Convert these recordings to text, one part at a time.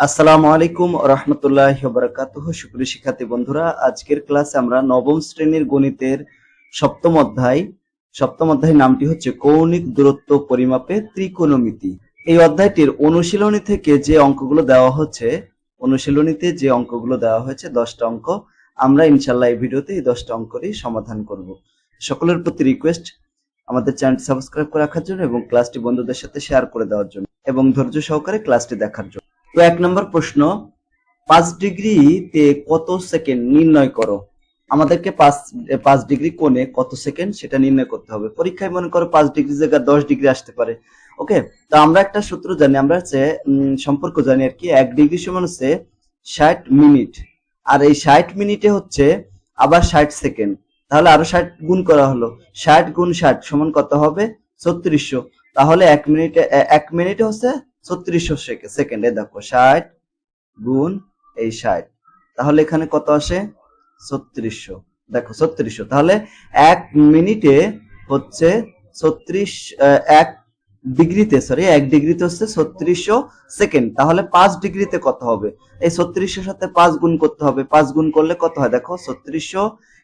আসসালামু আলাইকুম রহমতুল্লাহি ওয়া বারাকাতুহু। সুপ্রিয় শিক্ষার্থী বন্ধুরা, আজকের ক্লাসে আমরা নবম শ্রেণীর গণিতের সপ্তম অধ্যায় নামটি হচ্ছে কৌণিক দূরত্ব পরিমাপে ত্রিকোণমিতি। এই অধ্যায়টির অনুশীলনীতে যে অঙ্কগুলো দেওয়া হয়েছে 10টা অঙ্ক, আমরা ইনশাআল্লাহ এই ভিডিওতে এই 10টা অঙ্কেরই সমাধান করব। সকলের প্রতি রিকোয়েস্ট আমাদের চ্যানেলটি সাবস্ক্রাইব করে রাখার জন্য এবং ক্লাসটি বন্ধুদের সাথে শেয়ার করে দেওয়ার জন্য এবং ধৈর্য সহকারে ক্লাসটি দেখার জন্য। তো 1 নম্বর প্রশ্ন, 5 ডিগ্রিতে কত সেকেন্ড নির্ণয় করো। আমাদেরকে 5 ডিগ্রি কোণে কত সেকেন্ড সেটা নির্ণয় করতে হবে। পরীক্ষায় মনে করো 5 ডিগ্রি জায়গায় 10 ডিগ্রি আসতে পারে। ওকে, তো আমরা একটা সূত্র জানি, আমরা সম্পর্ক জানি আর কি। 1 ডিগ্রি সমান হচ্ছে 60 মিনিট, আর এই 60 মিনিটে হচ্ছে আবার 60 সেকেন্ড, তাহলে আরো 60 গুণ করা হলো। 60 গুণ 60 সমান কত হবে? 3600। তাহলে 1 মিনিটে হচ্ছে 3600 সেকেন্ড। দেখো 60 গুণ এই 60, তাহলে এখানে কত আসে? 3600। দেখো 3600, তাহলে 1 মিনিটে হচ্ছে 1 ডিগ্রিতে হচ্ছে 3600 সেকেন্ড। তাহলে 5 ডিগ্রিতে কত হবে? এই 3600 সাথে 5 গুণ করতে হবে। 5 গুণ করলে কত হয়? দেখো 3600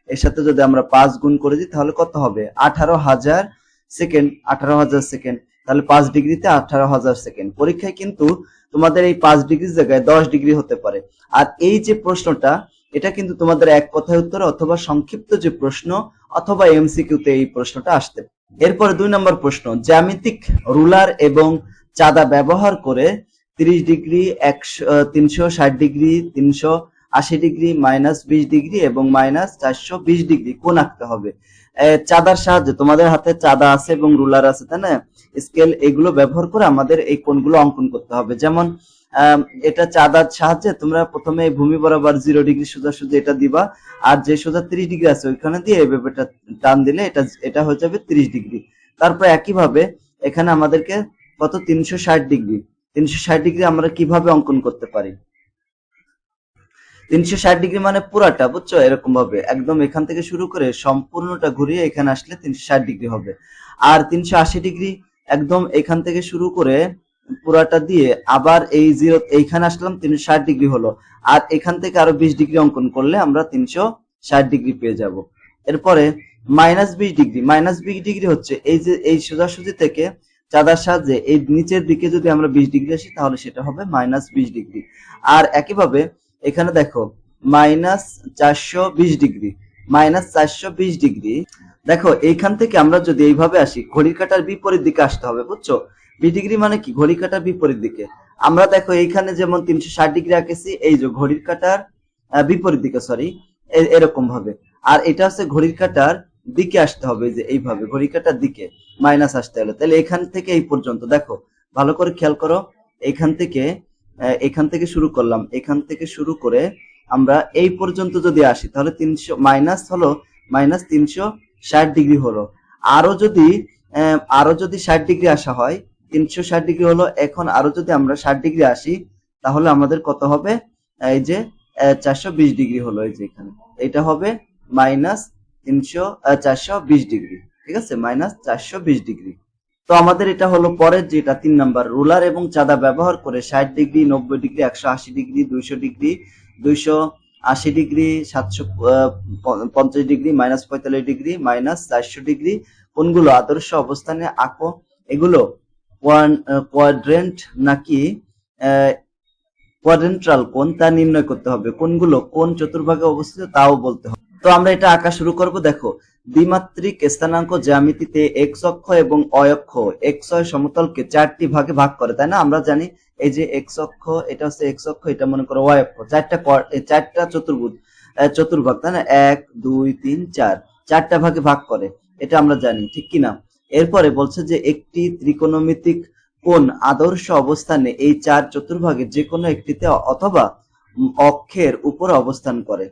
এর সাথে যদি আমরা 5 গুণ করে দিই তাহলে কত হবে? 18000 সেকেন্ড। 18000 সেকেন্ড, তাহলে 5 ডিগ্রিতে 18000 সেকেন্ড। পরীক্ষায় কিন্তু তোমাদের এই 5 ডিগ্রির জায়গায় 10 ডিগ্রি হতে পারে। আর এই যে প্রশ্নটা, এটা কিন্তু তোমাদের এক কথায় উত্তর অথবা সংক্ষিপ্ত যে প্রশ্ন অথবা এমসিকিউতে এই প্রশ্নটা আসতে। এরপরে 2 নম্বর প্রশ্ন, জ্যামিতিক রুলার এবং চাঁদা ব্যবহার করে 30 ডিগ্রি, 360 ডিগ্রি, 380 ডিগ্রি, -20 ডিগ্রি এবং -420 ডিগ্রি কোণ আঁকতে হবে। চাঁদার সাহায্যে, তোমাদের হাতে চাঁদা আছে এবং রুলার আছে, তাই না? স্কেল, এগুলো ব্যবহার করে আমাদের এই কোণগুলো অঙ্কন করতে হবে। যেমন এটা চাঁদার সাহায্যে তোমরা প্রথমে ভূমি বরাবর 0 ডিগ্রি সোজাসুজি এটা দিবা, আর যে সোজা 30 ডিগ্রি আছে ওইখানে দিয়ে এইভাবে টান দিলে এটা হয়ে যাবে 30 ডিগ্রি। তারপর একইভাবে এখানে আমাদেরকে কত? 360 ডিগ্রি। 360 ডিগ্রি আমরা কিভাবে অঙ্কন করতে পারি? 360 ডিগ্রি মানে পুরাটা, বুঝছো? এরকম ভাবে একদম এখান থেকে শুরু করে সম্পূর্ণটা ঘুরিয়ে এখানে আসলে 360 ডিগ্রি হবে। আর 380 ডিগ্রি একদম এখান থেকে শুরু করে পুরাটা দিয়ে আবার এই 0 এইখানে আসলাম, 360 ডিগ্রি হলো। আর এখান থেকে আরো 20 ডিগ্রি অঙ্কন করলে আমরা 360 ডিগ্রি পেয়ে যাব। এরপরে -20 ডিগ্রি। -20 ডিগ্রি হচ্ছে এই যে এই সোজাসুজি থেকে চাঁদার সাহায্যে এই নিচের দিকে যদি আমরা 20 ডিগ্রি আসি তাহলে সেটা হবে -20 ডিগ্রি। আর একইভাবে এখানে দেখো -420 ডিগ্রি। -420 ডিগ্রি, দেখো এইখান থেকে আমরা যদি এইভাবে আসি, ঘড়ির কাঁটার বিপরীত দিকে আসতে হবে, বুঝছো? 20 ডিগ্রি মানে কি? ঘড়ির কাঁটার বিপরীত দিকে। আমরা দেখো এইখানে যেমন 360 ডিগ্রি আঁকেছি, এই যে ঘড়ির কাঁটার বিপরীত দিকে, এরকম ভাবে। আর এটা হচ্ছে ঘড়ির কাঁটার দিকে আসতে হবে, যে এইভাবে ঘড়ির কাঁটার দিকে মাইনাস আসতে হলে। তাহলে এখান থেকে এই পর্যন্ত দেখো, ভালো করে খেয়াল করো। এখান থেকে শুরু করলাম, এখান থেকে শুরু করে আমরা এই পর্যন্ত যদি আসি তাহলে 300 মাইনাস হলো -360 ডিগ্রি হলো। আরো যদি 60 ডিগ্রি আসা হয়, 360 ডিগ্রি হলো। এখন আরো যদি আমরা 60 ডিগ্রি আসি তাহলে আমাদের কত হবে? এই যে 420 ডিগ্রি হলো। এই যে এখানে এটা হবে -420 ডিগ্রি। ঠিক আছে, -420 ডিগ্রি। তো আমাদের এটা হলো পরের যেটা 3 নাম্বার, রুলার এবং চাঁদা ব্যবহার করে 60 degree, 90 degree, 180 degree, 200 degree, 280 degree, 750 degree, -45 degree, -400 degree কোনগুলো আদর্শ অবস্থানে আঁকো। এগুলো কোয়াড্রেন্ট নাকি কোয়াড্রেন্টাল কোণ তা নির্ণয় করতে হবে। কোনগুলো কোন চতুর্ভাগে অবস্থিত তাও বলতে হবে। তো আমরা এটা আঁকা শুরু করব। দেখো, দ্বিমাত্রিক স্থানাঙ্ক জ্যামিতিতে এক্স অক্ষ এবং অয় অক্ষ XY সমতলকে 4টি ভাগে ভাগ করে, তাই না? আমরা জানি এই যে এক্স অক্ষ, এটা হচ্ছে এক্স অক্ষ, এটা মনে করো ওয়াই অক্ষ। 4টা চতুর্ভাগ, তাই না? 1 2 3 4, 4টা ভাগে ভাগ করে, এটা আমরা জানি, ঠিক কিনা? এরপরে বলছে যে একটি ত্রিকোণমিতিক কোণ আদর্শ অবস্থানে এই 4 চতুর্ভাগের যে কোনো একটিতে অথবা অক্ষের উপর অবস্থান করে।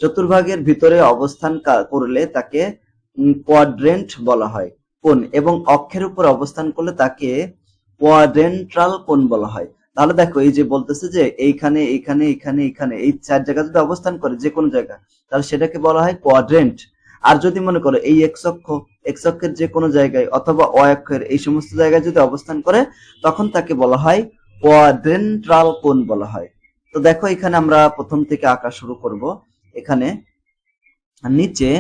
চতুর্ভাগের ভিতরে অবস্থান করলে তাকে কোয়াড্রেন্ট বলা হয় কোণ, এবং অক্ষের উপর অবস্থান করলে তাকে কোয়াড্রেন্টাল কোণ বলা হয়। তাহলে দেখো, এই যে বলতেছে যে এইখানে এখানে এখানে এখানে এই 4 জায়গা যদি অবস্থান করে যে কোনো জায়গা, তাহলে সেটাকে বলা হয় কোয়াড্রেন্ট। আর যদি মনে করো এই এক্স অক্ষের যে কোনো জায়গায় অথবা অয় অক্ষের এই সমস্ত জায়গায় যদি অবস্থান করে, তখন তাকে বলা হয় কোয়াড্রেন্টাল কোণ বলা হয়। তো দেখো এখানে আমরা প্রথম থেকে আঁকা শুরু করব। এখানে নিচে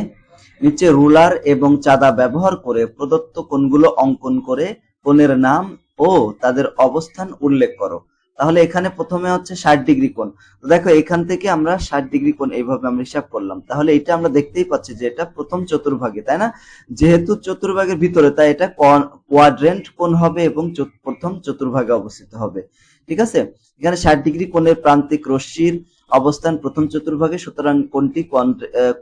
নিচে রুলার এবং চাঁদা ব্যবহার করে প্রদত্ত কোণগুলো অঙ্কন করে কোণের নাম ও তাদের অবস্থান উল্লেখ করো। তাহলে এখানে প্রথমে হচ্ছে 60 ডিগ্রি কোণ। তো দেখো এখান থেকে আমরা 60 ডিগ্রি কোণ এইভাবে আমরা হিসাব করলাম। তাহলে এটা আমরা দেখতেই পাচ্ছি যে এটা প্রথম চতুর্ভাগে, তাই না? যেহেতু চতুর্ভাগের ভিতরে, তাই এটা কোয়াড্রেন্ট কোণ হবে এবং প্রথম চতুর্ভাগে অবস্থিত হবে। ঠিক আছে, এখানে 60 ডিগ্রি কোণের প্রান্তিক রশ্মির অবস্থান প্রথম চতুর্ভাগে, সুতরাং কোণটি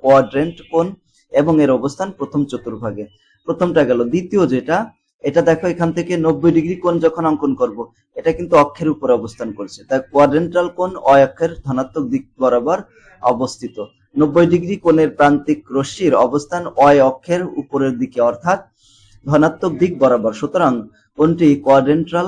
কোয়াড্রেন্ট কোণ এবং এর অবস্থান প্রথম চতুর্ভাগে। প্রথমটা গেল। দ্বিতীয় যেটা, এটা দেখো এখান থেকে 90 ডিগ্রি কোণ যখন অঙ্কন করব, এটা কিন্তু অক্ষের উপর অবস্থান করছে, তাই কোয়াড্রেন্টাল কোণ অক্ষের ধনাত্মক দিক বরাবর অবস্থিত। 90 ডিগ্রি কোণের প্রান্তিক রশ্মির অবস্থান অক্ষের উপরের দিকে অর্থাৎ ধনাত্মক দিক বরাবর, সুতরাং কোণটি কোয়াড্রেন্টাল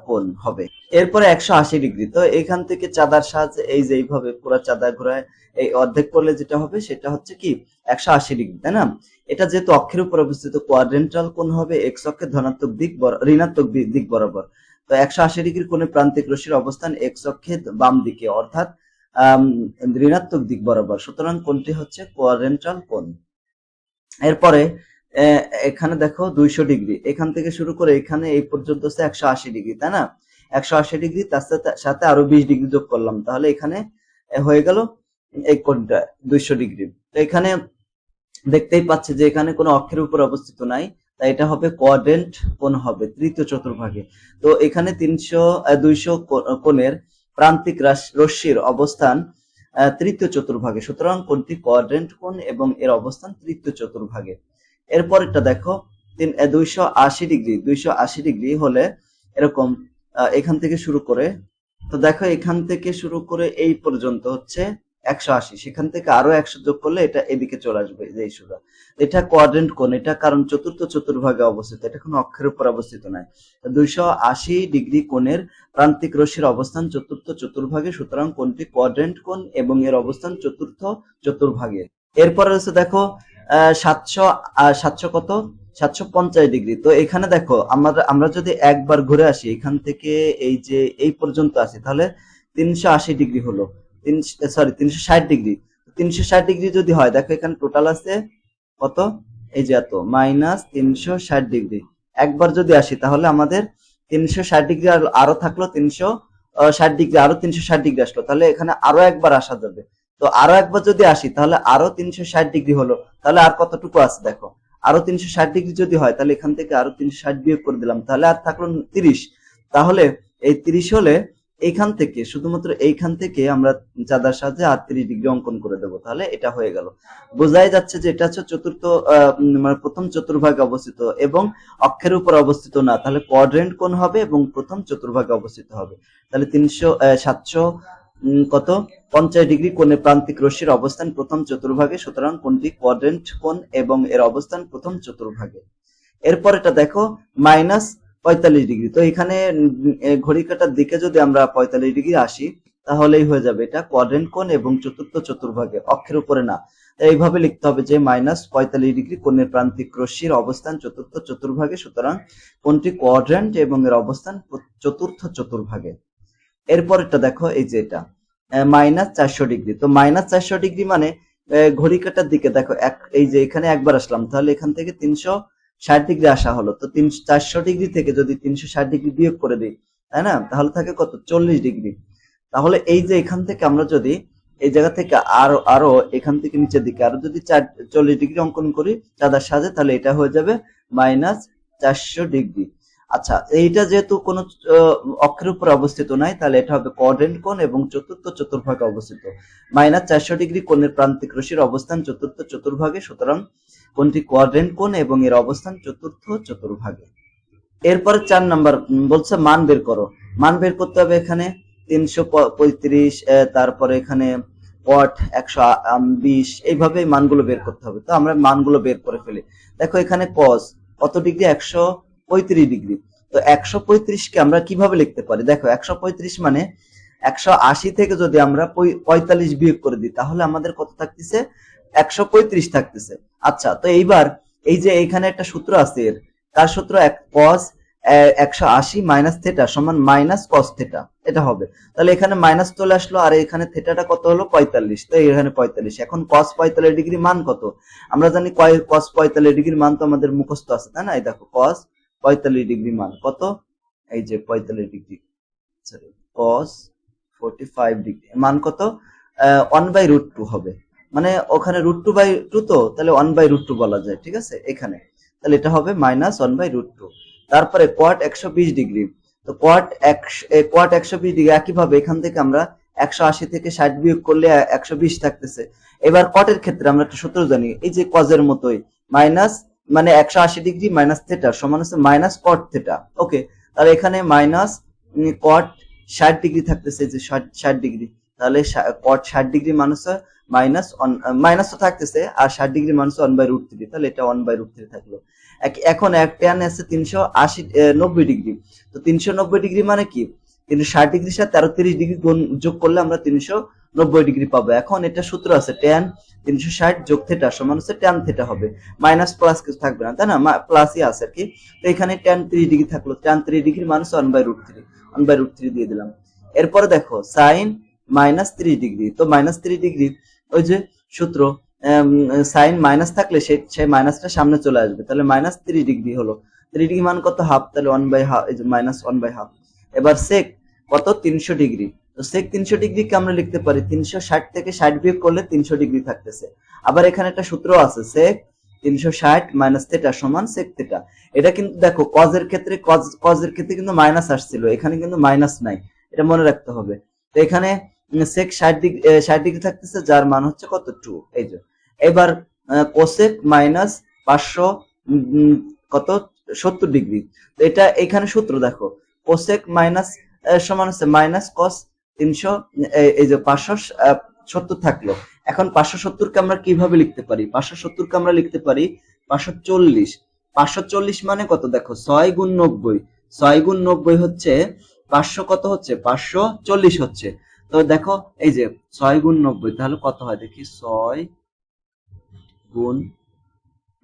কোণ হবে। এরপরে 180 ডিগ্রি। তো এখান থেকে চাঁদার সাহায্যে এই যে এইভাবে পুরো চাঁদা ঘোরায় এই অর্ধেক করলে যেটা হবে সেটা হচ্ছে কি 180 ডিগ্রি, তাই না? এটা যেহেতু অক্ষের উপর অবস্থিত, কোয়াড্রেন্টাল কোণ হবে এক্স অক্ষের ধনাত্মক দিক ঋণাত্মক দিক বরাবর। তো 180 ডিগ্রি কোণে প্রান্তিক রশ্মির অবস্থান এক্স অক্ষের বাম দিকে অর্থাৎ ঋণাত্মক দিক বরাবর, সুতরাং কোণটি হচ্ছে কোয়াড্রেন্টাল কোণ। এরপরে এখানে দেখো 200 ডিগ্রি, এখান থেকে শুরু করে এখানে এই পর্যন্ত হচ্ছে 180 ডিগ্রি, তাই না? 180 ডিগ্রি, তার সাথে আরো 20 ডিগ্রি যোগ করলাম, তাহলে এখানে হয়ে গেল এই কোণটা 200 ডিগ্রি। তো এখানে দেখতেই পাচ্ছি যে এখানে কোনো অক্ষের উপর অবস্থিত নাই, তাই এটা হবে কোয়াড্রেন্ট কোণ হবে তৃতীয় চতুর্ভাগে। তো এখানে 200 কোণের প্রান্তিক রশ্মির অবস্থান তৃতীয় চতুর্ভাগে, সুতরাং কোণটি কোয়াড্রেন্ট কোণ এবং এর অবস্থান তৃতীয় চতুর্ভাগে। এরপরটা দেখো 280 ডিগ্রি। 280 ডিগ্রি হলে এরকম এখান থেকে শুরু করে, তো দেখো এখান থেকে শুরু করে এই পর্যন্ত হচ্ছে 180, সেখান থেকে আরো 100 যোগ করলে এটা এদিকে চলে আসবে, এই সোজা। এটা কোয়াড্রেন্ট কোণ, এটা কারণ চতুর্থ চতুর্ভাগে অবস্থিত, এটা কোনো অক্ষের উপর অবস্থিত নয়। 280 ডিগ্রি কোণের প্রান্তিক রশ্মির অবস্থান চতুর্থ চতুর্ভাগে, সুতরাং কোণটি কোয়াড্রেন্ট কোণ এবং এর অবস্থান চতুর্থ চতুর্ভাগে। এরপরে হচ্ছে দেখো 700 কত 750 ডিগ্রি। তো এখানে দেখো আমরা যদি একবার ঘুরে আসি এখান থেকে এই যে এই পর্যন্ত আসি, তাহলে 380 ডিগ্রি হলো, 360 ডিগ্রি। 360 ডিগ্রি যদি হয়, দেখো এখানে টোটাল আছে কত, এই যে এত মাইনাস 360 ডিগ্রি। একবার যদি আসি তাহলে আমাদের 360 ডিগ্রি আরো থাকলো, 360 ডিগ্রি আরো 360 ডিগ্রি আসলো, তাহলে এখানে আরো একবার আসা যাবে। তো আরো একবার যদি আসি তাহলে আরো 360 ডিগ্রি হলো, তাহলে আর কতটুকু আছে দেখো, আরো 360 ডিগ্রি যদি হয় তাহলে এখান থেকে আরো 360 বিয়োগ করে দিলাম, তাহলে আর থাকলো 30। তাহলে এই 30 হলে এইখান থেকে, শুধুমাত্র এইখান থেকে আমরা চাঁদার সাহায্যে 38 ডিগ্রি অঙ্কন করে দেবো, তাহলে এটা হয়ে গেল। বোঝাই যাচ্ছে যে এটা হচ্ছে চতুর্থ মানে প্রথম চতুর্ভাগে অবস্থিত এবং অক্ষের উপর অবস্থিত না, তাহলে কোয়াড্রেন্ট কোণ হবে এবং প্রথম চতুর্ভাগে অবস্থিত হবে। তাহলে 750 ডিগ্রি কোণে প্রান্তিক রশ্মির অবস্থান প্রথম চতুর্ভাগে, সুতরাং কোণটি কোয়াড্রেন্ট কোণ এবং এর অবস্থান প্রথম চতুর্ভাগে। এরপর এটা দেখো -45 ডিগ্রি। তো এখানে ঘড়ি কাটার দিকে যদি আমরা 45 ডিগ্রি আসি তাহলেই হয়ে যাবে এটা কোয়াড্রেন্ট কোণ এবং চতুর্থ চতুর্ভাগে, অক্ষের উপরে না। এইভাবে লিখতে হবে যে -45 ডিগ্রি কোণের প্রান্তিক রশ্মির অবস্থান চতুর্থ চতুর্ভাগে, সুতরাং কোণটি কোয়াড্রেন্ট এবং এর অবস্থান চতুর্থ চতুর্ভাগে। এরপরটা দেখো এই যে এটা -400 ডিগ্রি। তো -400 ডিগ্রি মানে ঘড়ি কাটার দিকে দেখো এই যে এখানে একবার আসলাম, তাহলে এখান থেকে 360 ডিগ্রি আসা হলো। তো 400 ডিগ্রি থেকে যদি 360 ডিগ্রি বিয়োগ করে দিই, তাই না, তাহলে থাকে কত 40 ডিগ্রি। তাহলে এই যে এখান থেকে আমরা যদি এই জায়গা থেকে আরো এখান থেকে নিচের দিকে আরো যদি 40 ডিগ্রি অঙ্কন করি চাঁদার সাথে, তাহলে এটা হয়ে যাবে -400 ডিগ্রি। আচ্ছা, এইটা যেহেতু কোন অক্ষের উপর অবস্থিত নাই, তাহলে এটা হবে কোয়াড্রেন্ট কোণ এবং চতুর্থ চতুর্ভাগে অবস্থিত। -400 ডিগ্রি কোণের প্রান্তিক রশ্মির অবস্থান চতুর্থ চতুর্ভাগে, সুতরাং কোণটি কোয়াড্রেন্ট কোণ এবং এর অবস্থান চতুর্থ চতুর্ভাগে। এরপরে 4 নাম্বার বলছে মান বের করো। মান বের করতে হবে এখানে 335, তারপরে এখানে কট 120, এইভাবে মানগুলো বের করতে হবে। তো আমরা মানগুলো বের করে ফেলি। দেখো এখানে কস কত ডিগ্রি, 135 ডিগ্রি। তো 135 কে আমরা কিভাবে লিখতে পারি, দেখো 135 মানে 180 থেকে যদি আমরা 45 বিয়োগ করে দিই তাহলে আমাদের কত থাকতেছে, 135 থাকতেছে। আচ্ছা, তো এইবার এই যে এখানে একটা সূত্র আছে, এর কার সূত্র, cos 180 মাইনাস থেটা সমান মাইনাস কস থেটা, এটা হবে। তাহলে এখানে মাইনাস চলে আসলো, আর এখানে থেটাটা কত হলো 45, তো এখানে 45। এখন cos 45 ডিগ্রি মান কত? আমরা জানি cos 45 ডিগ্রির মান তো আমাদের মুখস্থ আছে, তাই না? এই দেখো cos 45 ডিগ্রি মান কত, এই যে 45 ডিগ্রি, সরি cos 45 ডিগ্রি মান কত, 1/√2 হবে। মানে ওখানে √2/2 তো, তাহলে 1/√2 বলা যায়, ঠিক আছে? এখানে তাহলে এটা হবে মাইনাস 1/√2। তারপরে cot 120 ডিগ্রি, তো cot 120 ডিগ্রি একইভাবে এখান থেকে আমরা 180 থেকে 60 বিয়োগ করলে 120 থাকতেছে। এবার cot এর ক্ষেত্রে আমরা একটা সূত্র জানি, এই যে cos এর মতোই, মাইনাস মানে 180 ডিগ্রি মাইনাস থেটা সমান হচ্ছে মাইনাস cot থেটা। ওকে, তাহলে এখানে মাইনাস cot 60 ডিগ্রি থাকতেছে, যে 60 ডিগ্রি, তাহলে cot 60 ডিগ্রি মানুষ মাইনাস তো থাকতেছে, আর 60 ডিগ্রি মানুষ 1/√3, তাহলে এটা 1/√3 থাকলো। এখন এক ট্যান আছে 390 ডিগ্রি, তো 390 ডিগ্রি মানে কি, 360 ডিগ্রির সাথে 30 ডিগ্রি যোগ করলে আমরা 390 ডিগ্রি পাবো। এখন এটা সূত্র আছে, ট্যান 360 যোগ থেটা সমান হচ্ছে ট্যান থেটা হবে, মাইনাস প্লাস কিছু থাকবে না, তাই না? প্লাসই আছে আর কি। তো এখানে ট্যান 30 ডিগ্রি থাকলো, ট্যান 30 ডিগ্রি মানুষ 1/√3 দিয়ে দিলাম। এরপরে দেখো সাইন মাইনাস 30 ডিগ্রি, তো মাইনাস 30 ডিগ্রি ওই যে সূত্র, সাইন মাইনাস থাকলে সেই মাইনাসটা সামনে চলে আসবে, তাহলে মাইনাস 30 ডিগ্রি হলো। 30 ডিগ্রি মান কত, হাফ, তাহলে 1/2, এই যে মাইনাস 1/2। এবার সেক কত, 300 ডিগ্রি, তো সেক 300 ডিগ্রিকে আমরা লিখতে পারি 360 থেকে 60 বিয়োগ করলে 300 ডিগ্রি থাকতেছে। আবার এখানে একটা সূত্র আছে, সেক 360 মাইনাস থেটা সমান সেক থেটা। এটা কিন্তু দেখো কজের ক্ষেত্রে কিন্তু মাইনাস আসছিল, এখানে কিন্তু মাইনাস নাই, এটা মনে রাখতে হবে। তো এখানে সেক 60 ডিগ্রি থাকতেছে, যার মান হচ্ছে কত, 2। এই যে এবার কোসেক মাইনাস 500 কত 70 ডিগ্রি, তো এটা এখানে সূত্র দেখো, কোসেক মাইনাস সমান হচ্ছে মাইনাস কস 300, এই যে 570 থাকলো। এখন 570 কে আমরা কিভাবে লিখতে পারি, 570 কে আমরা লিখতে পারি 540। 540 মানে কত, দেখো 6 গুণ 90, 6 গুণ 90 হচ্ছে 500, কত হচ্ছে 540 হচ্ছে। তো দেখো এই যে 6 গুণ 90, তাহলে কত হয় দেখি, 6 গুণ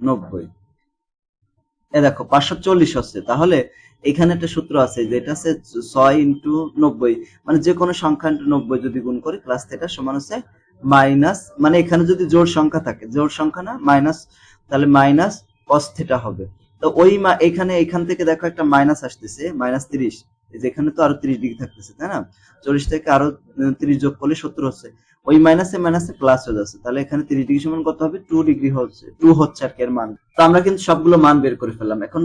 90, এ দেখো 540 হচ্ছে। তাহলে এখানে একটা সূত্র আছে, যেটা আছে 6 ইন্টু 90, মানে যে কোনো সংখ্যা ইন্টু 90 যদি গুণ করি ক্লাস থেটা সমান হচ্ছে মাইনাস, মানে এখানে যদি জোড় সংখ্যা থাকে, জোড় সংখ্যা না মাইনাস, তাহলে মাইনাস কস থেটা হবে। তো ওই এখান থেকে দেখো একটা মাইনাস আসতেছে, মাইনাস 30, যেখানে তো আরো 30 ডিগ্রি থাকতেছে, তাই না? 40 থেকে আরো 30 যোগ করলে 70 হচ্ছে, ওই মাইনাসে প্লাস হয়ে যাচ্ছে, তাহলে এখানে 30 ডিগ্রি সমান কত হবে, 2 ডিগ্রি হচ্ছে, 2 হচ্ছে আর কি এর মান। তো আমরা কিন্তু সবগুলো মান বের করে ফেললাম। এখন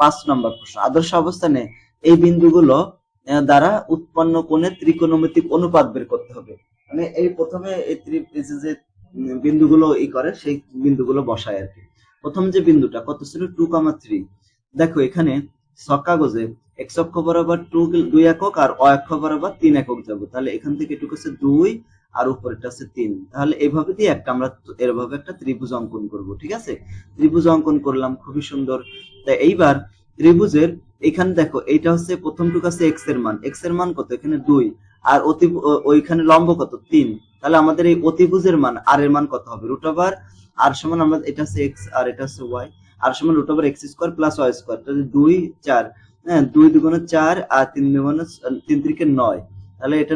5 নম্বর প্রশ্ন, আদর্শ অবস্থানে এই বিন্দুগুলো দ্বারা উৎপন্ন কোণের ত্রিকোণমিতিক অনুপাত বের করতে হবে। মানে এই প্রথমে এই যে বিন্দুগুলো করে, সেই বিন্দুগুলো বসায় আর কি। প্রথম যে বিন্দুটা কত ছিল, 2,3। দেখো এখানে কাগজে এক্স অক্ষ বরাবর 2 একক আর অ অক্ষ বরাবর 3 একক যাবো, তাহলে এখান থেকে এটুকু হচ্ছে 2 আর উপরেরটা আছে 3। তাহলে এইভাবে দিয়ে আমরা এরভাবে একটা ত্রিভুজ অঙ্কন করব, ঠিক আছে? ত্রিভুজ অঙ্কন করলাম, খুবই সুন্দর। তাই এইবার ত্রিভুজের এখানে দেখো, এইটা হচ্ছে প্রথমটুকু আছে এক্স এর মান কত, এখানে 2, আর ওইখানে লম্ব কত, 3। তাহলে আমাদের এই অতিভুজের মান আর এর মান কত হবে, √r, আর সমান আমরা এটা হচ্ছে এক্স আর এটা হচ্ছে ওয়াই, আর সমান √x² প্লাস y², তাহলে 2 4, হ্যাঁ 2 দুগুণে 4 আর 3 দুগুণে 3 3 9, তাহলে এটা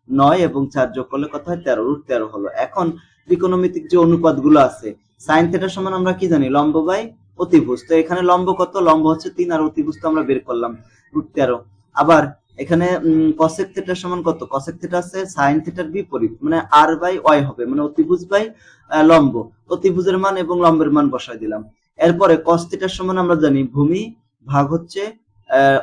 9 এবং 4 যোগ করলে কত হয়, 13, √13 হলো। এখন ত্রিকোণমিতিক যে অনুপাতগুলো আছে, সাইন থেটার সমান আমরা কি জানি, লম্ব বাই অতিভুজ। তো এখানে লম্ব কত, লম্ব হচ্ছে 3, আর অতিভুজ তো আমরা বের করলাম √13। আবার এখানে কসেক থেটার সমান কত, কসেক থেটা আছে সাইন থেটার বিপরীত, মানে r/y হবে, মানে অতিভুজ বাই লম্ব। অতিভুজের মান এবং লম্বের মান বসাই দিলাম। এরপরে কস থেটার সমান আমরা জানি ভূমি ভাগ হচ্ছে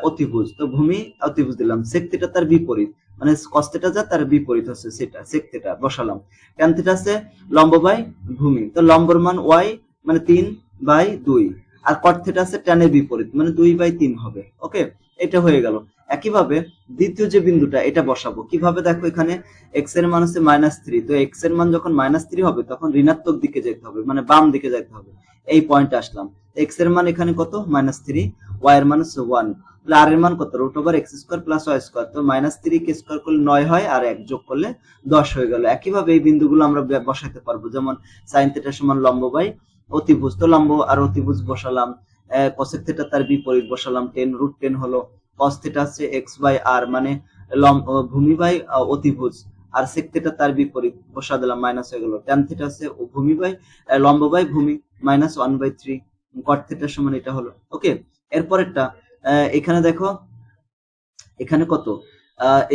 অতিভুজ, তো ভূমি অতিভুজ দিলাম। সেক থেটা তার বিপরীত, মানে কস থেটা যা তার বিপরীত হচ্ছে সেটা, সেক থেটা বসালাম। ট্যান থেটা আছে লম্ব বাই ভূমি, তো লম্বর মান y মানে 3/2, আর কট থেটা আছে ট্যানের বিপরীত, মানে 2/3 হবে। ওকে, এটা হয়ে গেল। একইভাবে দ্বিতীয় যে বিন্দুটা, এটা বসাবো কিভাবে, দেখো এখানে x এর মান হচ্ছে -3, তো x এর মান যখন -3 হবে তখন ঋণাত্মক দিকে যেতে হবে, মানে বাম দিকে যেতে হবে। এই পয়েন্টে আসলাম, x এর মান এখানে কত, -3, y এর মান হচ্ছে 1, তাহলে r এর মান কত, √x² প্লাস y², তো -3 কে স্কয়ার করলে 9 হয়, আর 1 যোগ করলে 10 হয়ে গেল। একইভাবে এই বিন্দুগুলো আমরা বসাতে পারবো, যেমন sin θ সমান লম্ব বাই অতিভুজ, তো লম্ব আর অতিভুজ বসালাম। কসেক থিটা তার বিপরীত বসালাম 10 √10 হলো। কস থিটা হচ্ছে x/r মানে ভূমি বাই অতিভুজ, আর সেক থিটা তার বিপরীত বসা দিলাম, মাইনাস হয়ে গেল। ট্যান থিটা হচ্ছে ভূমি বাই লম্ব বাই ভূমি -1/3। কট থিটা সমান এটা হলো। ওকে, এরপরেরটা এখানে দেখো, এখানে কত,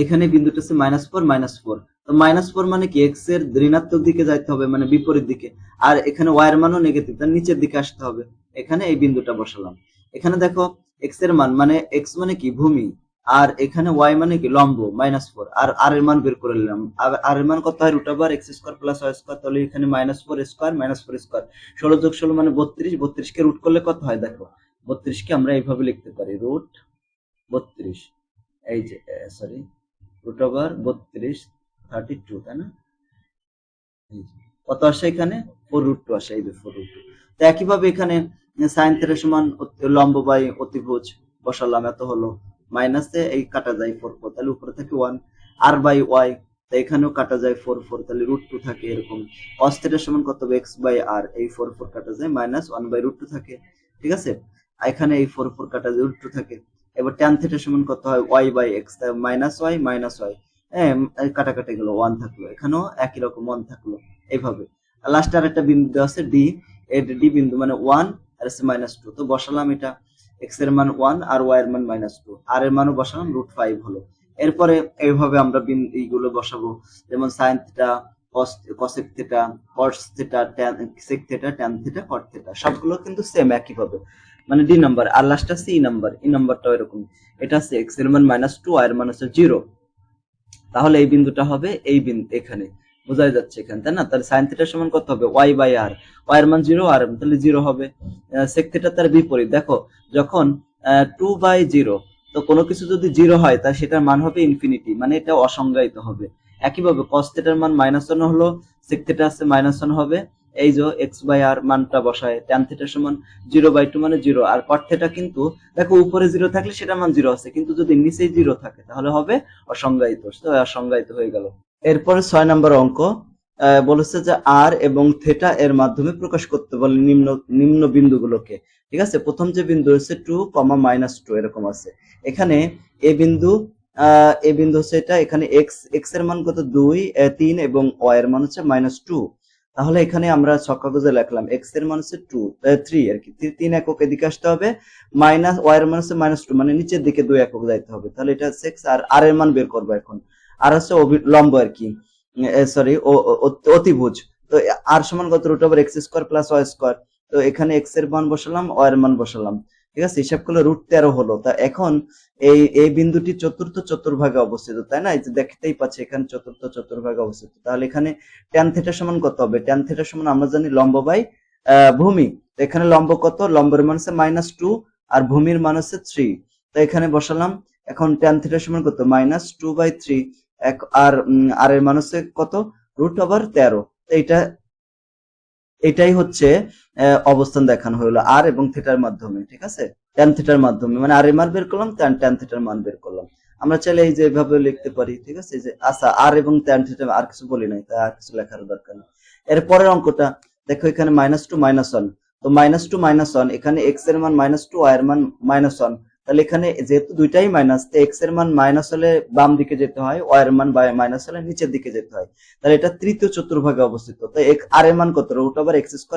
এখানে বিন্দুটা হচ্ছে -4 তো -4 মানে কি এক্স এর ঋণাত্মক দিকে যাইতে হবে, মানে বিপরীত দিকে, আর এখানে ওয়াই এর মানও নেগেটিভ, তার নিচের দিকে আসতে হবে। এখানে এই বিন্দুটা বসালাম। এখানে দেখো এক্স এর মান মানে এক্স মানে কি ভূমি, আর এখানে ওয়াই মানে কি লম্ব -4, আর আর এর মান বের করে নিলাম। আর এর মান কত হয় √x² + y², তাহলে এখানে -4² -4² 16 + 16 মানে 32, 32 কে রুট করলে কত হয় দেখো, 32 কে আমরা এইভাবে লিখতে পারি √32, এই যে সরি √32 32, তাই না? কত আসে এখানে 4√2 আসে, এই যে 4√2। তো একইভাবে এখানে sin থিটা সমান লম্ব বাই অতিভুজ বসালাম, এত হলো। মাইনাসে এই কাটা যায় 4 তাহলে উপরে থাকে 1, আর বাই ওয়াই, তো এখানেও কাটা যায় 4 তাহলে √2 থাকে এরকম। cos থিটা সমান কত হবে x/r, এই 4 কাটা যায় -1/√2 থাকে, ঠিক আছে। এখানে এই 4 কাটা যায় √2 থাকে। এবার tan থিটা সমান কত হয় y/x, তাই -y, হ্যাঁ কাটাকাটি গেল, 1 থাকলো, এখানেও একই রকম 1 থাকলো। এইভাবে লাস্টে আর একটা বিন্দু আছে ডি, এই ডি বিন্দু মানে 1 আর আছে -2, তো বসালাম এটা x এর মান 1 আর y এর মান -2, আর এর মানও বসালাম √5 হলো। এরপরে এইভাবে আমরা এইগুলো বসাবো, যেমন sin theta, cosec theta, cos theta, tan sec theta, tan theta, cot theta, সবগুলো কিন্তু সেম একই ভাবে, মানে ডি নাম্বার, আর লাস্টটা সি নাম্বার, ই নাম্বারটাও এরকম। এটা আছে x এর মান -2, y এর মান হচ্ছে 0, তাহলে এই বিন্দুটা হবে এই বিন্দু, এখানে বোঝাই যাচ্ছে এখানে, তাই না? তাহলে sin থিটা সমান কত হবে y/r, y এর মান 0, আর তাহলে 0 হবে। sec থিটা তার বিপরীত, দেখো যখন 2/0, তো কোনো কিছু যদি 0 হয় তাহলে সেটার মান হবে ইনফিনিটি, মানে এটা অসংজ্ঞায়িত হবে। একইভাবে cos থিটার মান -1 হলো, sec থিটা আছে -1 হবে, এই যে x/r মানটা বসায়, tan থিটা সমান 0/2 মানে 0, আর cot থিটা কিন্তু দেখো উপরে 0 থাকলে সেটার মান 0 আছে, কিন্তু যদি নিচেই 0 থাকে তাহলে হবে অসংজ্ঞায়িত, তো অসংজ্ঞায়িত হয়ে গেল। এরপরে 6 নম্বর অঙ্ক বলেছে যে আর এবং থিটা এর মাধ্যমে প্রকাশ করতে বলে নিম্ন বিন্দুগুলোকে, ঠিক আছে। প্রথম যে বিন্দু হচ্ছে 2, -2 এরকম আছে। এখানে এ বিন্দু হচ্ছে এটা, এখানে x এর মান কত 2, 3 এবং y এর মান হচ্ছে -2, তাহলে এখানে আমরা ছক কাগজে লিখলাম x এর মান হচ্ছে 3 আর কি, 3 একক এদিকে আসতে হবে, y এর মান হচ্ছে -2 মানে নিচের দিকে 2 একক যাইতে হবে, তাহলে এটা হচ্ছে x, আর r এর মান বের করবো এখন। আর হচ্ছে লম্ব আর কি, সরি অতিভুজ, তো আর সমান কত √x² + y², তো এখানে x এর মান বসালাম, y এর মান বসালাম, ঠিক আছে। হিসাব করলে √13 হলো। তা এখন এই বিন্দুটি চতুর্থ চতুর্ভাগে অবস্থিত, তাই না? এই যে দেখতেই পাচ্ছি এখানে চতুর্থ চতুর্ভাগে অবস্থিত, তাহলে এখানে tan থিটা সমান কত হবে? tan থিটা সমান আমরা জানি লম্ব বাই ভূমি, তো এখানে লম্ব কত, লম্বের মান হচ্ছে -2 আর ভূমির মান হচ্ছে 3, তো এখানে বসালাম। এখন tan থিটা সমান কত, -2/3, আর এর মান হচ্ছে কত, √13, তো এটাই হচ্ছে অবস্থান দেখানো হলো আর এবং থিটার মাধ্যমে, ঠিক আছে, tan থিটার মাধ্যমে, মানে আর এর মান বের করলাম, tan থিটার মান বের করলাম। আমরা চাইলে এই যে এভাবে লিখতে পারি, ঠিক আছে, যে আচ্ছা আর এবং tan থিটা, আর কিছু বলি নাই, তাই আর কিছু লেখার দরকার নেই। এর পরের অঙ্কটা দেখো, এখানে -2 -1, তো -2 -1, এখানে x এর মান -2, y এর মান -1, তাহলে এখানে যেহেতু দুইটাই মাইনাস, তো x এর মান মাইনাস হলে বাম দিকে যেতে হয়, y এর মান মাইনাস হলে নিচের দিকে যেতে হয়, তাহলে এটা তৃতীয় চতুর্ভাগে অবস্থিত। তো আর এর মান কত, √x² +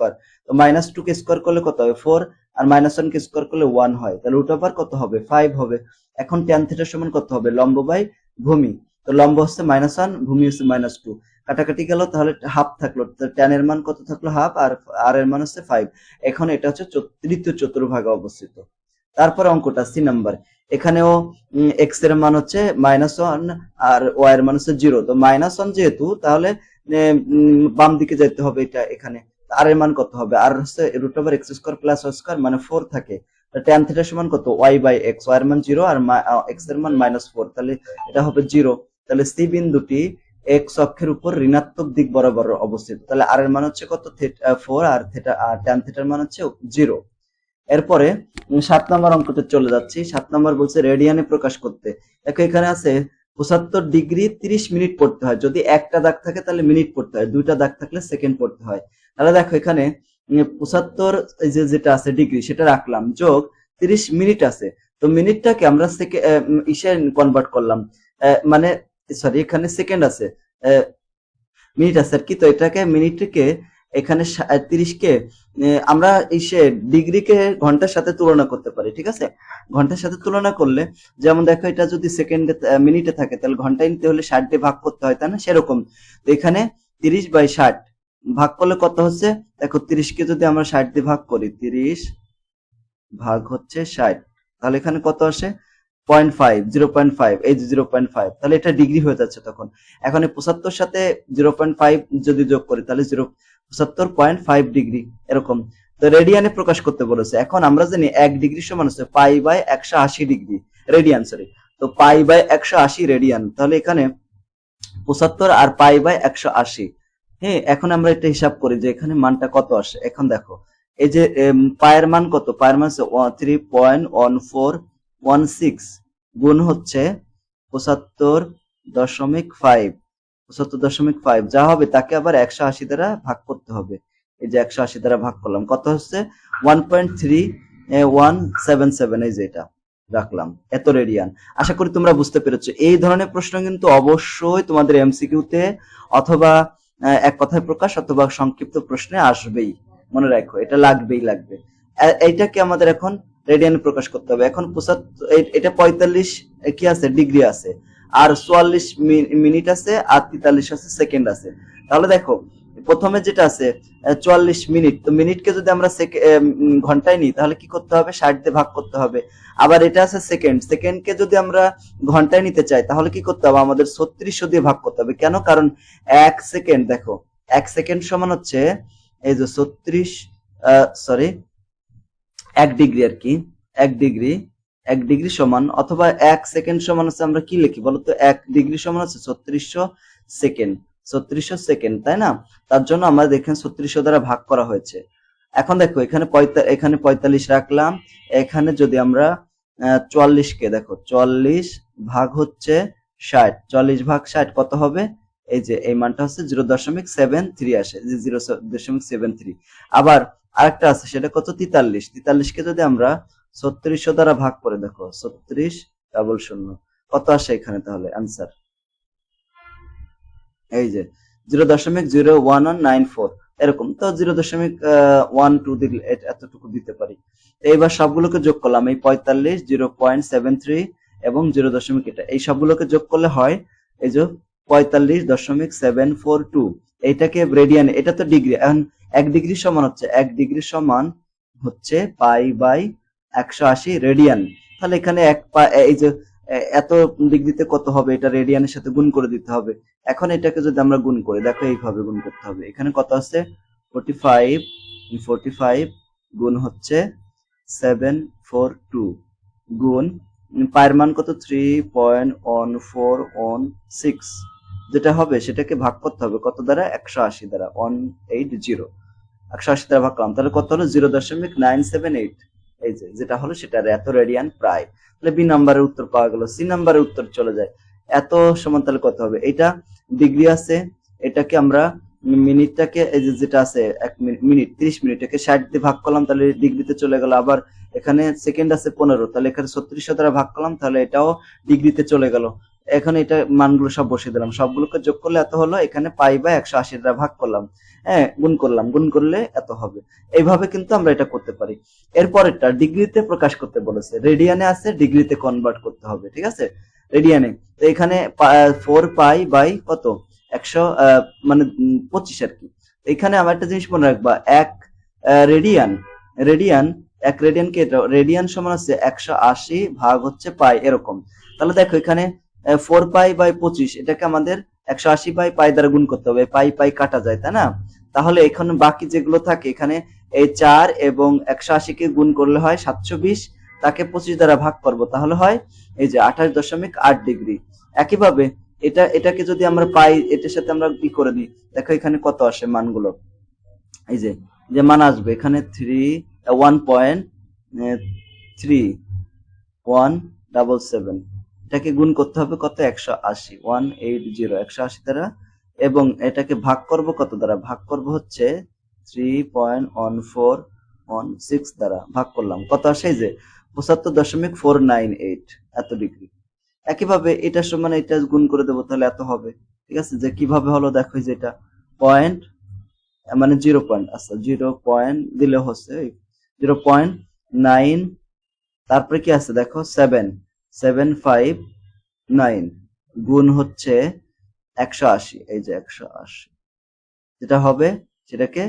y², তো -2 কে স্কয়ার করলে কত হবে 4, আর -1 কে স্কয়ার করলে 1 হয়, তাহলে √, কত হবে 5 হবে। এখন tan থিটা সমান কত হবে, লম্ব বাই ভূমি, তো লম্ব হচ্ছে -1, ভূমি হচ্ছে -2, কাটাকাটি গেল, তাহলে হাফ থাকলো, তো tan এর মান কত থাকলো হাফ, আর এর মান হচ্ছে 5। এখন এটা হচ্ছে তৃতীয় চতুর্ভাগে অবস্থিত। তারপর অঙ্কটা সি নাম্বার, এখানেও x এর মান হচ্ছে -1 আর y এর মান হচ্ছে 0, তো -1 যেহেতু, তাহলে বাম দিকে যেতে হবে, এটা এখানে আর এর মান কত হবে, আর হচ্ছে √x² + y² মানে 4 থাকে, tan থিটা সমান কত, y/x, y এর মান 0 আর x এর মান -4, তাহলে এটা হবে 0, তাহলে সি বিন্দুটি x অক্ষের উপর ঋণাত্মক দিক বরাবর অবস্থিত, তাহলে আর এর মান হচ্ছে কত 4, আর tan থিটার মান হচ্ছে 0। এরপরে 7 নম্বর অঙ্কতে চলে যাচ্ছি। 7 নম্বর বলছে রেডিয়ানে প্রকাশ করতে। দেখো এখানে আছে 75 ডিগ্রি 30 মিনিট পড়তে হয়, যদি একটা দাগ থাকে তাহলে মিনিট পড়তে হয়, দুইটা দাগ থাকলে সেকেন্ড পড়তে হয়। তাহলে দেখো এখানে 75 এই যেটা আছে ডিগ্রি সেটা রাখলাম, যোগ 30 মিনিট আছে। তো মিনিটটাকে আমরা ইসে কনভার্ট করলাম, মানে সরি এখানে সেকেন্ড আছে, মিনিট আছে আর কি। তো এটাকে মিনিটকে এখানে 30 কে আমরা ডিগ্রিকে ঘন্টার সাথে তুলনা করতে পারি, ঠিক আছে। ঘন্টার সাথে তুলনা করলে যেমন দেখো এটা যদি সেকেন্ডে মিনিটে থাকে তাহলে ঘন্টায় নিতে হলে 60 দিয়ে ভাগ করতে হয়, তাই না, সেরকম। তো এখানে 30/60 ভাগ করলে কত হচ্ছে, দেখো 30 কে যদি আমরা 60 দিয়ে ভাগ করি, 30 ভাগ হচ্ছে 60, তাহলে এখানে কত আসে 0.5, 0.5, এই যে 0.5, তাহলে এটা ডিগ্রি হয়ে যাচ্ছে তখন। এখন 75 সাথে 0.5 যদি যোগ করি তাহলে 75.5 ডিগ্রি এরকম। তো রেডিয়ানে প্রকাশ করতে বলেছে। এখন আমরা জানি 1 ডিগ্রি সমান হচ্ছে π/180 ডিগ্রি রেডিয়ান, সরি। তো π/180 রেডিয়ান, তাহলে এখানে 75 আর π/180। হ্যাঁ, এখন আমরা এটা হিসাব করি যে এখানে মানটা কত আসে। এখন দেখো এই যে পায়ের মান কত, পায়ের মান হচ্ছে 3.1416 গুণ হচ্ছে 75.5, 75.5 যা হবে তাকে আবার 180 দ্বারা ভাগ করতে হবে। এই যে 180 দ্বারা ভাগ করলাম, কত হচ্ছে 1.3177, এই যে এটা রাখলাম, এত রেডিয়ান। আশা করি তোমরা বুঝতে পেরেছো। এই ধরনের প্রশ্ন কিন্তু অবশ্যই তোমাদের এমসিকিউতে অথবা এক কথায় প্রকাশ অথবা সংক্ষিপ্ত প্রশ্নে আসবেই, মনে রাখো, এটা লাগবে। এইটাকে আমাদের এখন রেডিয়ানে প্রকাশ করতে হবে। এখন 75, এটা 45 কি আছে, ডিগ্রি আছে, আর 44 মিনিট আছে, আর 43 আছে সেকেন্ড আছে। তাহলে দেখো প্রথমে যেটা আছে 44 মিনিট, তো মিনিটকে যদি আমরা ঘন্টায় নিই তাহলে কি করতে হবে, 60 দিয়ে ভাগ করতে হবে। আবার এটা আছে সেকেন্ড, সেকেন্ডকে যদি আমরা ঘন্টায় নিতে চাই তাহলে কি করতে হবে, আমাদের 3600 দিয়ে ভাগ করতে হবে। কেন, কারণ 1 সেকেন্ড, দেখো 1 সেকেন্ড সমান হচ্ছে এই যে 36, সরি 1 ডিগ্রি আর কি, 1 ডিগ্রি সমান, অথবা 1 সেকেন্ড সমান হচ্ছে, আমরা কি লিখি বলতো, 1 ডিগ্রি সমান হচ্ছে 3600 সেকেন্ড, 3600 সেকেন্ড, তাই না। তার জন্য আমরা দেখেন 3600 দ্বারা ভাগ করা হয়েছে। এখন দেখো এখানে 45 রাখলাম, এখানে যদি আমরা 44 কে দেখো 40 ভাগ হচ্ছে 60, 40 ভাগ 60 কত হবে, এই যে এই মানটা হচ্ছে 0.73 আসে, 0.73। আবার আরেকটা আছে সেটা কত, 43 কে যদি আমরা 3600 দ্বারা ভাগ করে দেখো 3600 কত আসে এখানে, তাহলে আনসার এই যে 0.01194 এরকম। তো 0.12 দিলে এতটুকু দিতে পারি। এইবার সবগুলোকে যোগ করলাম, এই 45, 0.73 এবং 0. এটা এই সবগুলোকে যোগ করলে হয় এই যে 45.742। এইটাকে রেডিয়ান, এটা তো ডিগ্রি। এখন 1 ডিগ্রি সমান হচ্ছে 1 ডিগ্রি সমান হচ্ছে π/180 রেডিয়ান। তাহলে এখানে এই যে এত ডিগ্রিতে কত হবে, এটা রেডিয়ানের সাথে গুণ করে দিতে হবে। এখন এটাকে যদি আমরা গুণ করি, দেখো এইভাবে গুণ করতে হবে। এখানে কত আছে 45 গুণ হচ্ছে 742 গুণ পায়ের মান কত 3.1416, যেটা হবে সেটাকে ভাগ করতে হবে কত দ্বারা, 180 দ্বারা, 180 দ্বারা ভাগ করলাম, তাহলে কত হলো 0.978। এই যে যেটা হলো সেটা এত রেডিয়ান প্রায়। তাহলে বি নাম্বারের উত্তর পাওয়া গেল। সি নাম্বারের উত্তর চলে যায়, এত সমান তাহলে কত হবে, এটা ডিগ্রি আছে, এটাকে আমরা মিনিটটাকে এই যে যেটা আছে 1 মিনিট 30 মিনিট, একে 60 দিয়ে ভাগ করলাম তাহলে ডিগ্রিতে চলে গেল। আবার এখানে সেকেন্ড আছে 15, তাহলে এখানে 3600 দ্বারা ভাগ করলাম তাহলে এটাও ডিগ্রিতে চলে গেল। এখন এটা মানগুলো সব বসিয়ে দিলাম, সবগুলোকে যোগ করলে এত হলো। এখানে π/180 দ্বারা ভাগ করলাম, হ্যাঁ গুণ করলাম, গুণ করলে এত হবে। এইভাবে কিন্তু আমরা এটা করতে পারি। এরপরেরটা ডিগ্রিতে প্রকাশ করতে বলেছে, রেডিয়ানে আছে, ডিগ্রিতে কনভার্ট করতে হবে, ঠিক আছে, রেডিয়ানে। তো এখানে 4π/ কত 100 মানে 25 আর কি। এখানে আমার একটা জিনিস মনে রাখবা, এক রেডিয়ানকে রেডিয়ান সমান হচ্ছে 180 ভাগ হচ্ছে পাই, এরকম। তাহলে দেখো এখানে 4π/25, এটাকে আমাদের 180/π দ্বারা গুণ করতে হবে, পাই কাটা যায়, তাই না। তাহলে এখানে বাকি যেগুলো থাকে, এখানে এই 4 এবং 180 কে গুণ করলে হয় 720, তাকে 25 দ্বারা ভাগ করব তাহলে হয় এই যে 28.8 ডিগ্রি। একইভাবে এটাকে যদি আমরা পাই, এটার সাথে আমরা কি করে দিই, দেখো এখানে কত আসে মানগুলো, এই যে মান আসবে এখানে 1.3177, এটাকে গুণ করতে হবে কত 180, 180 দ্বারা, এবং এটাকে ভাগ করব কত দ্বারা, ভাগ করব হচ্ছে 3.1416 দ্বারা ভাগ করলাম, কত আসে? এই যে 75.498 এত ডিগ্রি। একইভাবে এটার সমান এটা গুণ করে দেবো, তাহলে এত হবে। ঠিক আছে, যে কিভাবে হলো দেখো, যে এটা পয়েন্ট মানে 0 পয়েন্ট, আচ্ছা 0 পয়েন্ট দিলে হচ্ছে 0.9, তারপরে কি আছে দেখো 7.759 গুণ হচ্ছে 180, এই যে 180 যেটা হবে সেটাকে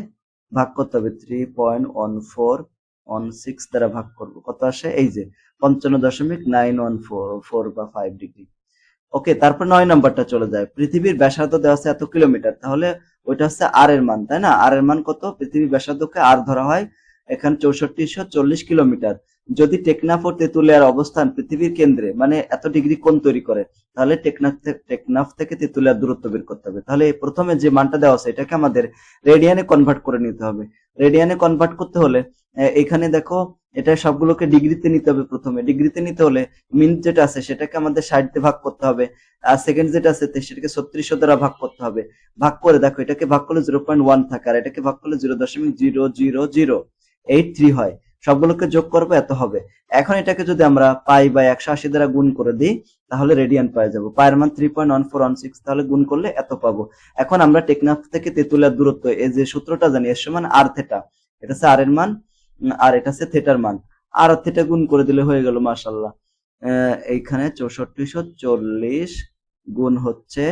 ভাগ করতে হবে 3.1416 দ্বারা ভাগ করব, কত আসে? এই যে 55.914 বা 5 ডিগ্রি। ওকে, তারপর 9 নাম্বারটা চলে যায়। পৃথিবীর ব্যাসার্ধ দেওয়া আছে এত কিলোমিটার, তাহলে ওইটা হচ্ছে আর এর মান, তাই না? আর এর মান কত? পৃথিবীর ব্যাসার্ধকে আর ধরা হয়, এখানে 6440 কিলোমিটার। যদি টেকনাফ ও তেতুলিয়ার অবস্থান পৃথিবীর কেন্দ্রে, মানে এত ডিগ্রি কোণ তৈরি করে, তাহলে টেকনাফ থেকে তেতুলিয়ার দূরত্ব বের করতে হবে। তাহলে প্রথমে যে মানটা দেওয়া আছে এটাকে আমাদের রেডিয়ানে কনভার্ট করে নিতে হবে। রেডিয়ানে কনভার্ট করতে হলে এখানে দেখো এটা সবগুলোকে ডিগ্রিতে নিতে হবে। প্রথমে ডিগ্রিতে নিতে হলে মিনিট যেটা আছে সেটাকে আমাদের 60 দিয়ে ভাগ করতে হবে, আর সেকেন্ড যেটা আছে সেটাকে 3600 দ্বারা ভাগ করতে হবে। ভাগ করে দেখো, এটাকে ভাগ করলে 0.1 থাকে, আর এটাকে ভাগ করলে 0.00083 হয়। সবগুলোকে যোগ করবো, এত হবে। এখন এটাকে যদি আমরা পাই বা 180 দ্বারা গুণ করে দিই, তাহলে রেডিয়ান পাই যাবো। পায়ের মান 3.1416, তাহলে গুণ করলে এত পাবো। এখন আমরা টেকনাফ থেকে তেতুলিয়ার দূরত্ব, এই যে সূত্রটা জানি, এর সমান আর থেটা, এটা হচ্ছে আর এর মান, আর এটা হচ্ছে থেটার মান। আর থেটা গুণ করে দিলে হয়ে গেল, মাশাআল্লাহ। এইখানে 6440 গুণ হচ্ছে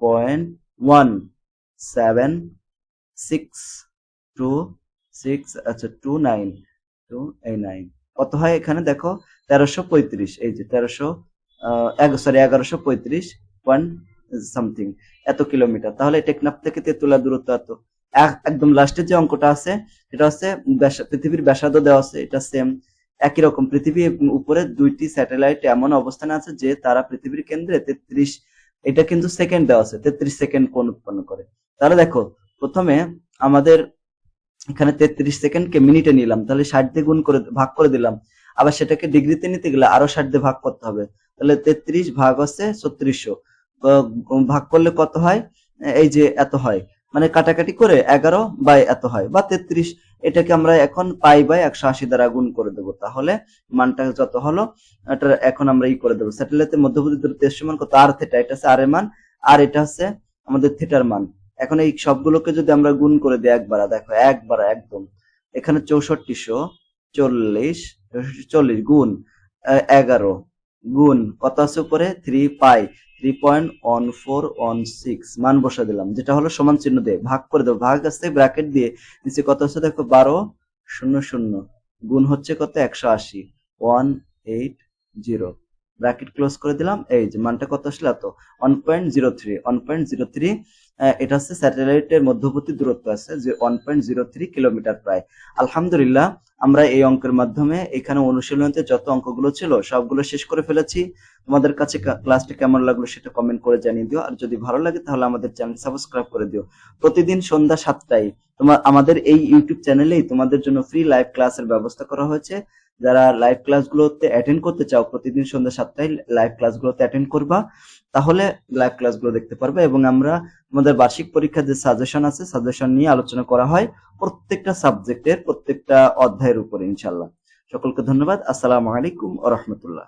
0.1726, আচ্ছা 29 কত হয়? এখানে দেখো 1335, এই যে 1135 পয়েন্ট সামথিং এত কিলোমিটার। তাহলে টেকনাফ থেকে তেতুলিয়া দূরত্ব এত। একদম লাস্টের যে অঙ্কটা আছে এটা হচ্ছে পৃথিবীর ব্যাসার্ধ দেওয়া আছে, এটা সেম একই রকম। পৃথিবীর উপরে 2টি স্যাটেলাইট এমন অবস্থানে আছে যে তারা পৃথিবীর কেন্দ্রে 33, এটা কিন্তু সেকেন্ড দেওয়া আছে, 33 সেকেন্ড কোণ উৎপন্ন করে। তাহলে দেখো প্রথমে আমাদের এখানে 33 সেকেন্ডকে মিনিটে নিলাম, তাহলে 60 দিয়ে গুণ করে ভাগ করে দিলাম। আবার সেটাকে ডিগ্রিতে নিতে গেলে আরো 60 দিয়ে ভাগ করতে হবে, তাহলে 33 ভাগ হচ্ছে 3600, ভাগ করলে কত হয়? এই যে এত হয়, মানে কাটাকাটি করে 11 বাই এত হয়, বা 33। এটাকে আমরা এখন পাই বাই 180 দ্বারা গুণ করে দেবো, তাহলে মানটা যত হলো এটা এখন আমরা করে দেবো। স্যাটেলাইটের মধ্যবর্তী দূরত্বের সমান কত? আর থেটা, এটা হচ্ছে আর এর মান, আর এটা হচ্ছে আমাদের থেটার মান। এখন এই সবগুলোকে যদি আমরা গুণ করে দিই একবার, দেখো একবার একদম, এখানে 6440 গুণ 11 গুণ কত আছে উপরে? 3.1416 মান বসা দিলাম, যেটা হলো সমান চিহ্ন দিয়ে ভাগ করে দেবো। ভাগ আছে ব্র্যাকেট দিয়ে, নিচে কত আছে দেখো 1200 গুণ হচ্ছে কত? 180, 180 ব্র্যাকেট ক্লোজ করে দিলাম। এই যে মানটা কত আসলে? এত 1.03 এটা হচ্ছে স্যাটেলাইটের মধ্যবর্তী দূরত্ব আছে যে 1.03 কিলোমিটার প্রায়। আলহামদুলিল্লাহ, আমরা এই অঙ্কের মাধ্যমে এখানে অনুশীলনীতে যত অঙ্কগুলো ছিল সবগুলো শেষ করে ফেলেছি। তোমাদের কাছে ক্লাসটা কেমন লাগলো সেটা কমেন্ট করে জানিয়ে দিও, আর যদি ভালো লাগে তাহলে আমাদের চ্যানেল সাবস্ক্রাইব করে দিও। প্রতিদিন সন্ধ্যা 7টায় আমাদের এই ইউটিউব চ্যানেলেই তোমাদের জন্য ফ্রি লাইভ ক্লাসের ব্যবস্থা করা হয়েছে। যারা লাইভ ক্লাসগুলোতে অ্যাটেন্ড করতে চাও, প্রতিদিন সন্ধ্যা 7টায় লাইভ ক্লাসগুলোতে অ্যাটেন্ড করবা, তাহলে লাইভ ক্লাসগুলো দেখতে পারবে। এবং আমরা আমাদের বার্ষিক পরীক্ষার যে সাজেশন আছে, সাজেশন নিয়ে আলোচনা করা হয় প্রত্যেকটা সাবজেক্টের প্রত্যেকটা অধ্যায়ের উপর, ইনশাআল্লাহ। সকলকে ধন্যবাদ। আসসালামু আলাইকুম ওয়া রাহমাতুল্লাহ।